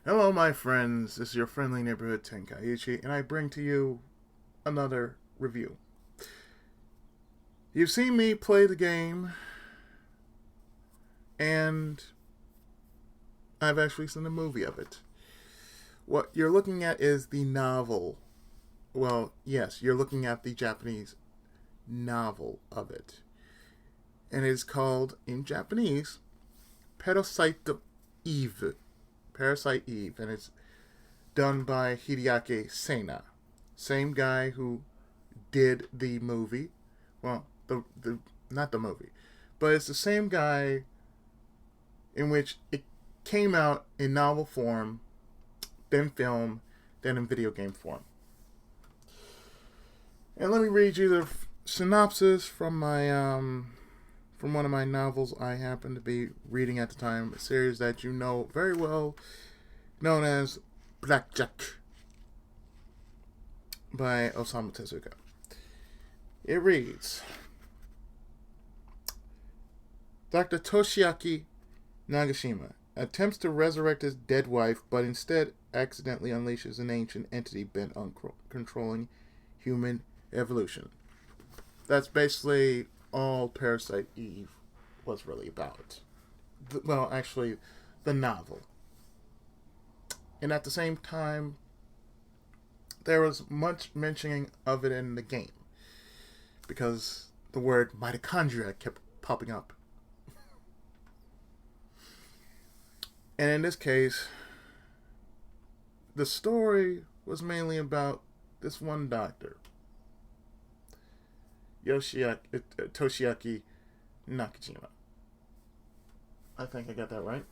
Hello, my friends. This is your friendly neighborhood Tenkaichi, and I bring to you another review. You've seen me play the game, and I've actually seen a movie of it. What you're looking at is the novel. Well, yes, you're looking at the Japanese novel of it. And it is called, in Japanese, Parasite Eve. Parasite Eve. And it's done by Hideaki Sena. Same guy who did the movie. Well, the not the movie, but it's the same guy in which it came out in novel form, then film, then in video game form. And let me read you the synopsis from my from one of my novels I happened to be reading at the time, a series that you know very well, known as Blackjack by Osamu Tezuka. It reads, Dr. Toshiaki Nagashima attempts to resurrect his dead wife, but instead accidentally unleashes an ancient entity bent on controlling human evolution. That's basically all Parasite Eve was really about. Well, actually, the novel. And at the same time, there was much mentioning of it in the game, because the word mitochondria kept popping up. And in this case, the story was mainly about this one doctor, Toshiaki Nakajima. I think I got that right.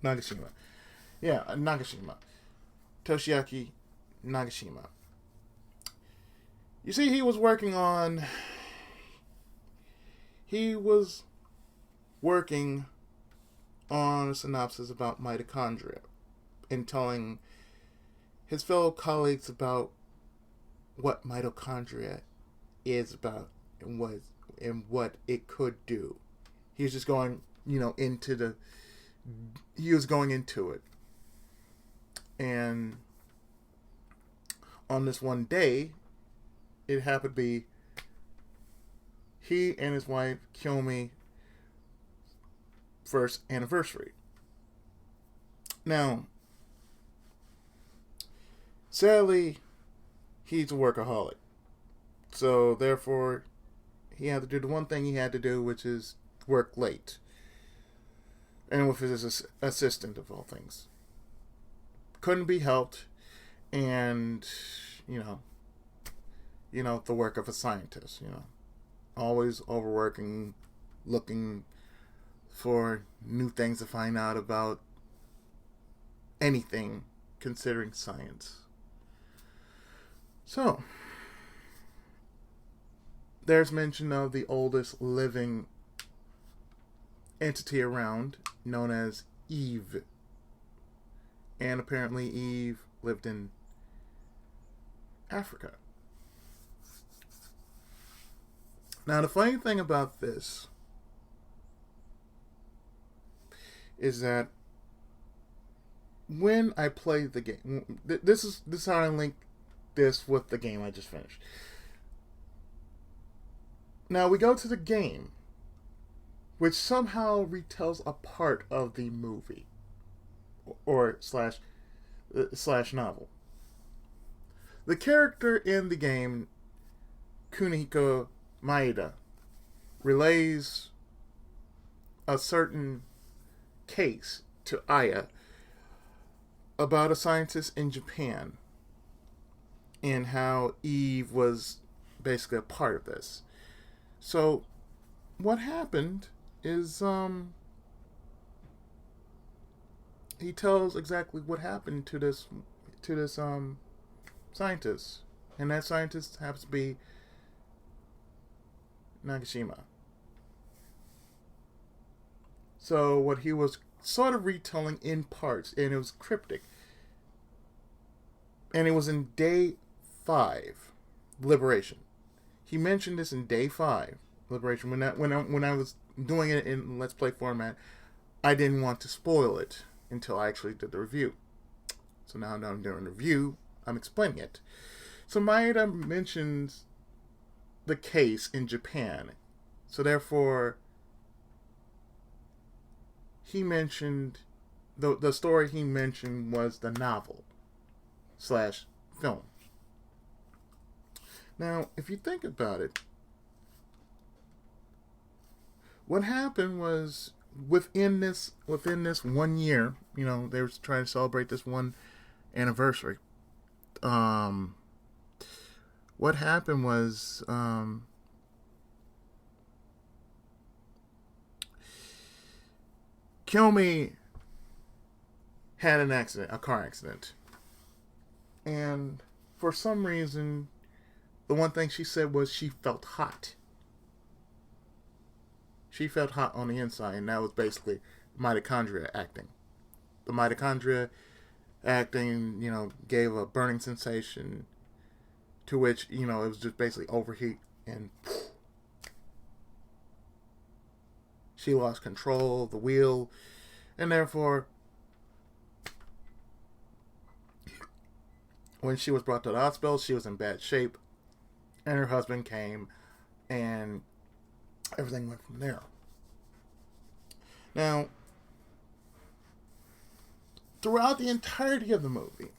Nagashima. Yeah, Nagashima. Toshiaki Nagashima. You see, he was working on a synopsis about mitochondria and telling his fellow colleagues about what mitochondria is about and what it could do. He was just going, he was going into it. And on this one day, it happened to be he and his wife Kiyomi first anniversary. Now, sadly, he's a workaholic. So therefore, he had to do the one thing he had to do, which is work late. And with his assistant of all things. Couldn't be helped, and the work of a scientist, always overworking, looking for new things to find out about anything considering science. So, there's mention of the oldest living entity around, known as Eve. And apparently Eve lived in Africa. Now, the funny thing about this is that when I played the game, this is how I link this with the game I just finished. Now we go to the game, which somehow retells a part of the movie or slash novel. The character in the game, Kunihiko Maeda, relays a certain case to Aya about a scientist in Japan and how Eve was basically a part of this. So what happened is he tells exactly what happened to this scientist, and that scientist happens to be Nagashima. So what he was sort of retelling in parts, and it was cryptic, and it was in day 5, Liberation. He mentioned this in day 5, Liberation. When I was doing it in Let's Play format, I didn't want to spoil it until I actually did the review. So now that I'm doing a review, I'm explaining it. So Maeda mentions the case in Japan. So therefore, he mentioned the story he mentioned was the novel / film. Now, if you think about it, what happened was within this 1 year, they were trying to celebrate this one anniversary. What happened was Kiyomi had a car accident. And for some reason, the one thing she said was she felt hot. She felt hot on the inside, and that was basically mitochondria acting. The mitochondria acting, gave a burning sensation to which, it was just basically overheat, and she lost control of the wheel, and therefore, when she was brought to the hospital, she was in bad shape, and her husband came, and everything went from there. Now, throughout the entirety of the movie,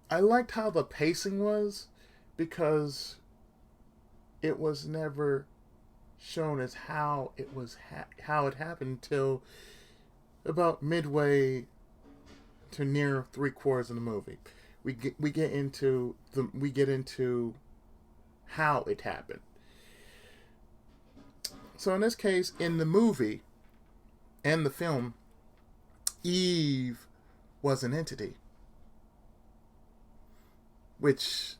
I liked how the pacing was, because it was never shown as how it happened until about midway to near 3/4 of the movie. We get into how it happened. So in this case, in the movie and the film, Eve was an entity, which,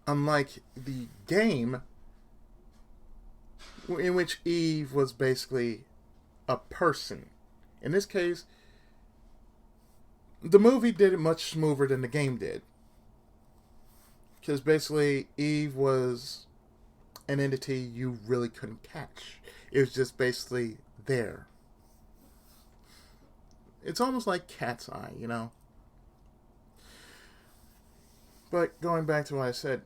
unlike the game, in which Eve was basically a person. In this case, the movie did it much smoother than the game did. Because basically, Eve was an entity you really couldn't catch. It was just basically there. It's almost like Cat's Eye, But going back to what I said,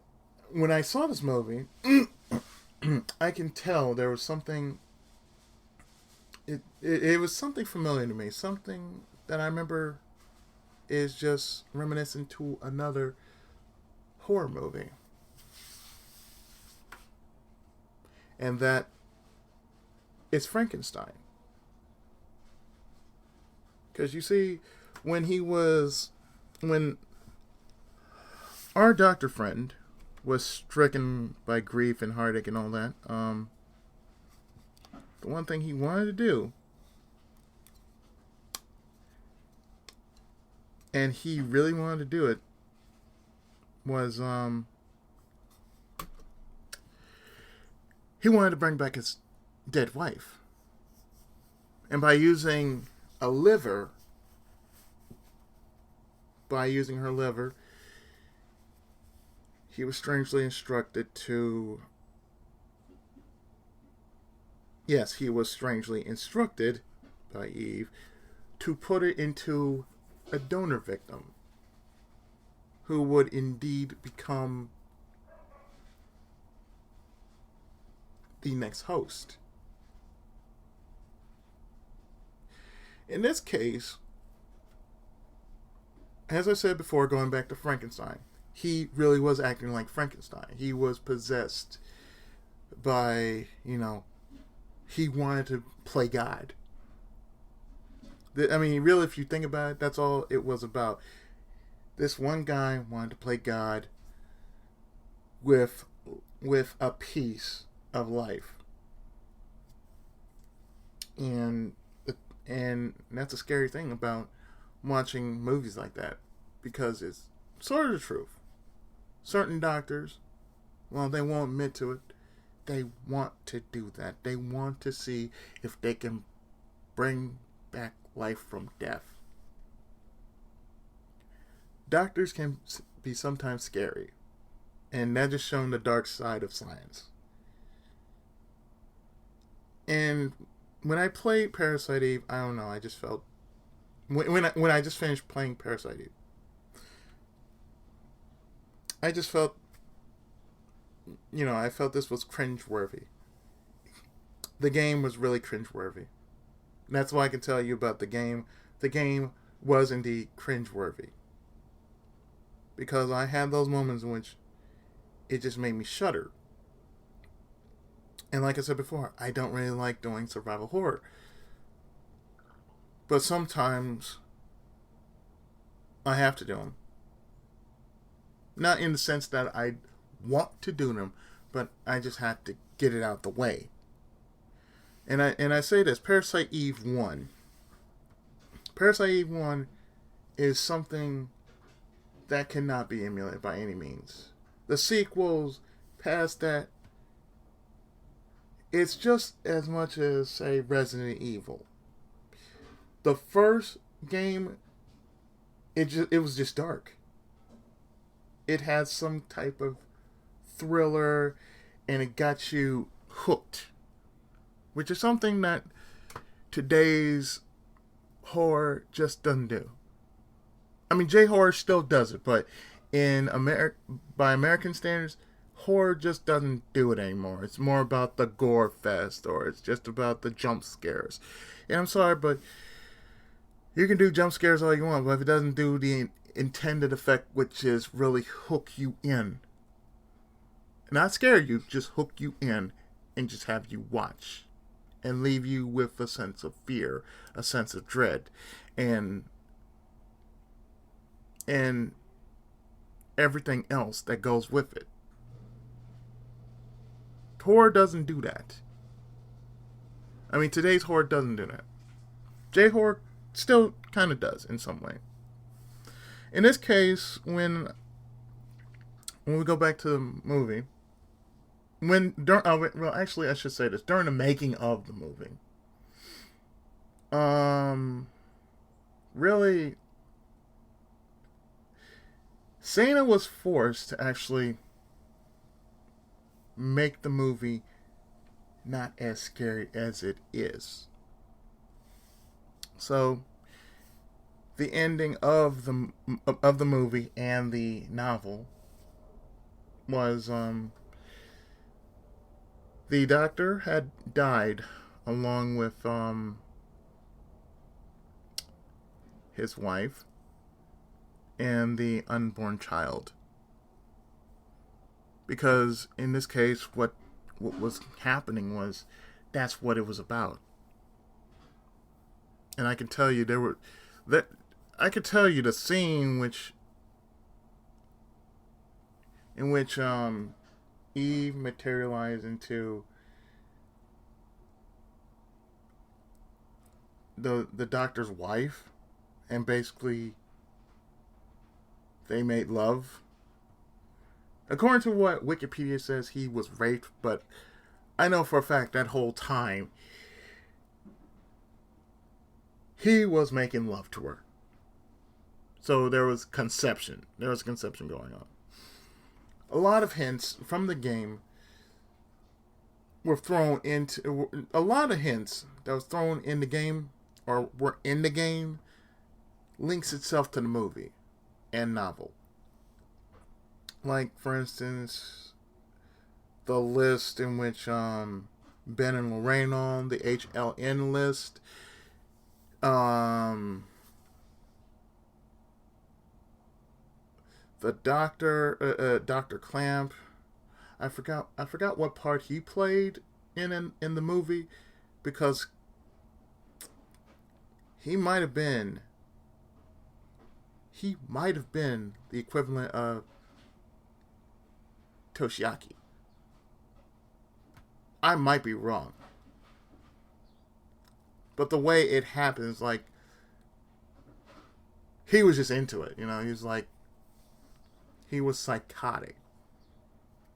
when I saw this movie, I can tell there was something. It was something familiar to me. Something that I remember is just reminiscent to another horror movie. And that is Frankenstein. Because you see, when our doctor friend was stricken by grief and heartache and all that, the one thing he wanted to do, and he really wanted to do it, was he wanted to bring back his dead wife. And by using her liver, he was strangely instructed to... Yes, he was strangely instructed by Eve to put it into a donor victim who would indeed become the next host. In this case, as I said before, going back to Frankenstein, he really was acting like Frankenstein. He was possessed by, he wanted to play God. I mean, really, if you think about it, that's all it was about. This one guy wanted to play God with a piece of life. And that's a scary thing about watching movies like that, because it's sort of the truth. Certain doctors, well, they won't admit to it, they want to do that. They want to see if they can bring back life from death. Doctors can be sometimes scary, And that just shown the dark side of science. And when I played Parasite Eve, I don't know, I just felt when I just finished playing Parasite Eve, I just felt, I felt this was cringeworthy. The game was really cringeworthy. And that's why I can tell you about the game. The game was indeed cringeworthy. Because I had those moments in which it just made me shudder. And like I said before, I don't really like doing survival horror. But sometimes I have to do them. Not in the sense that I want to do them, but I just have to get it out the way. And I say this, Parasite Eve 1. Parasite Eve 1 is something that cannot be emulated by any means. The sequels past that, it's just as much as, say, Resident Evil. The first game, it was just dark. It had some type of thriller, and it got you hooked. Which is something that today's horror just doesn't do. I mean, J-horror still does it, but by American standards, horror just doesn't do it anymore. It's more about the gore fest, or it's just about the jump scares. And I'm sorry, but you can do jump scares all you want, but if it doesn't do the intended effect, which is really hook you in. Not scare you, just hook you in and just have you watch. And leave you with a sense of fear, a sense of dread, and everything else that goes with it. Horror doesn't do that. I mean, today's horror doesn't do that. J-horror still kind of does in some way. In this case, when we go back to the movie, actually, I should say this, during the making of the movie, really, Sana was forced to actually make the movie not as scary as it is. So, the ending of the movie and the novel was, the doctor had died along with his wife and the unborn child. Because in this case, what was happening was that's what it was about. And I can tell you I could tell you the scene in which Eve materialized into the doctor's wife, and basically they made love. According to what Wikipedia says, he was raped, but I know for a fact that whole time he was making love to her. So there was conception. There was conception going on. A lot of hints from the game were thrown into... A lot of hints that was thrown in the game, or were in the game, links itself to the movie and novel. Like, for instance, the list in which Ben and Lorraine on, the HLN list. The doctor, Dr. Clamp. I forgot what part he played in the movie, because he might have been the equivalent of Toshiaki. I might be wrong. But the way it happens, like, he was just into it, you know, he was psychotic.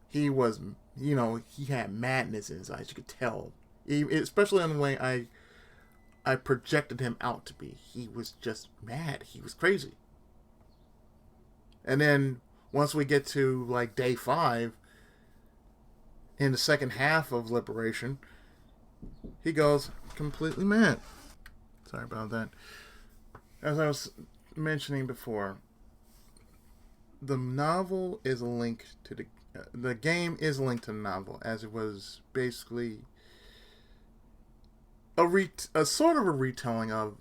He was, he had madness in his eyes, you could tell. Especially in the way I projected him out to be. He was just mad. He was crazy. And then once we get to like day 5 in the second half of Liberation, he goes completely mad. Sorry about that. As I was mentioning before, the novel is a link to the game is a link to the novel, as it was basically a sort of a retelling of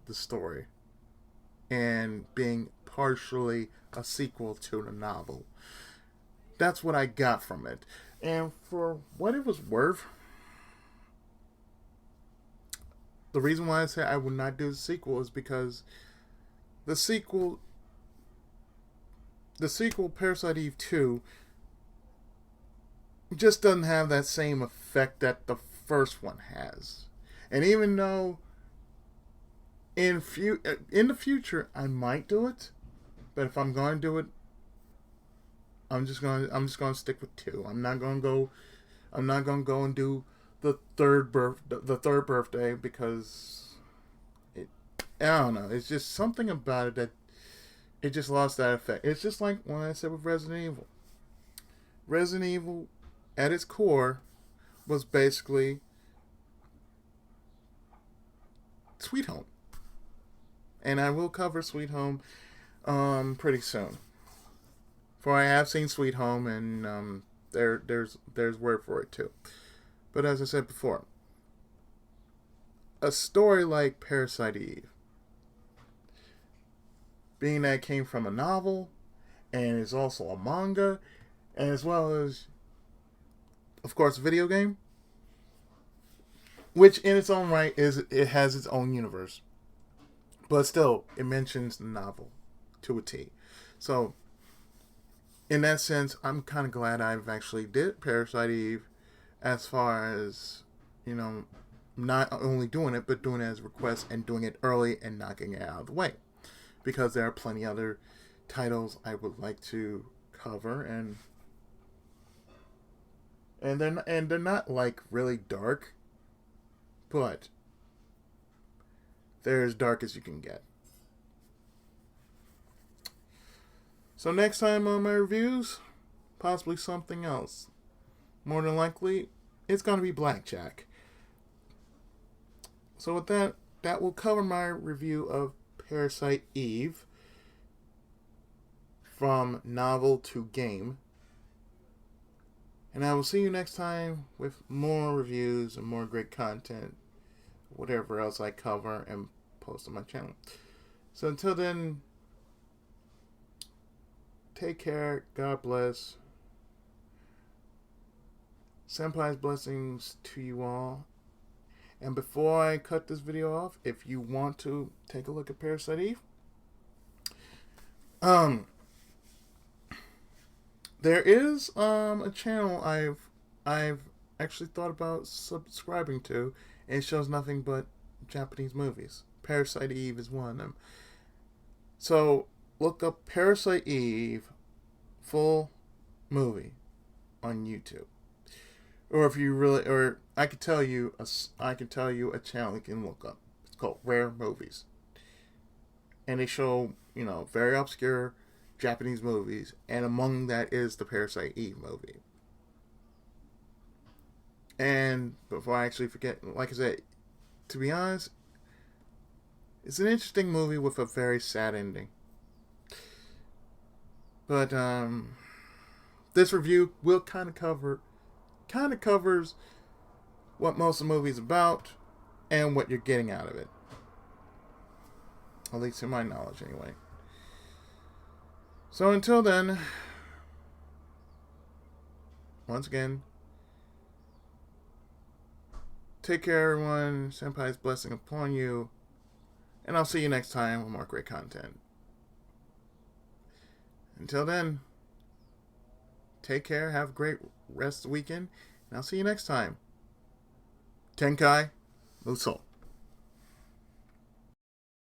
the story, and being partially a sequel to the novel. That's what I got from it. And for what it was worth, the reason why I say I would not do the sequel is because the sequel, Parasite Eve 2, just doesn't have that same effect that the first one has. And even though in the future I might do it, but if I'm going to do it, I'm just going to stick with 2. I'm not going to go and do the third birthday, because I don't know. It's just something about it that it just lost that effect. It's just like when I said with Resident Evil. Resident Evil, at its core, was basically Sweet Home, and I will cover Sweet Home pretty soon. For I have seen Sweet Home, and there's word for it too. But as I said before, a story like Parasite Eve, being that it came from a novel, and is also a manga, and as well as, of course, a video game, which in its own right it has its own universe, but still it mentions the novel to a T. So in that sense, I'm kind of glad I've actually did Parasite Eve, as far as, not only doing it, but doing it as a request and doing it early and knocking it out of the way, because there are plenty other titles I would like to cover, and they're not like really dark, but they're as dark as you can get. So next time on my reviews, possibly something else. More than likely, it's going to be Blackjack. So with that will cover my review of Parasite Eve, from novel to game. And I will see you next time with more reviews and more great content, whatever else I cover and post on my channel. So until then, take care, God bless. Senpai's blessings to you all. And before I cut this video off, if you want to take a look at Parasite Eve, there is a channel I've actually thought about subscribing to, and it shows nothing but Japanese movies. Parasite Eve is one of them. So look up Parasite Eve full movie on YouTube. Or if you really, or I could tell you a channel you can look up. It's called Rare Movies, and they show very obscure Japanese movies, and among that is the Parasite Eve movie. And before I actually forget, like I said, to be honest, it's an interesting movie with a very sad ending. But this review will kind of covers what most of the movie is about and what you're getting out of it. At least in my knowledge, anyway. So until then, once again, take care, everyone. Senpai's blessing upon you. And I'll see you next time with more great content. Until then, take care, have a great rest of the weekend, and I'll see you next time. Tenkai Muso.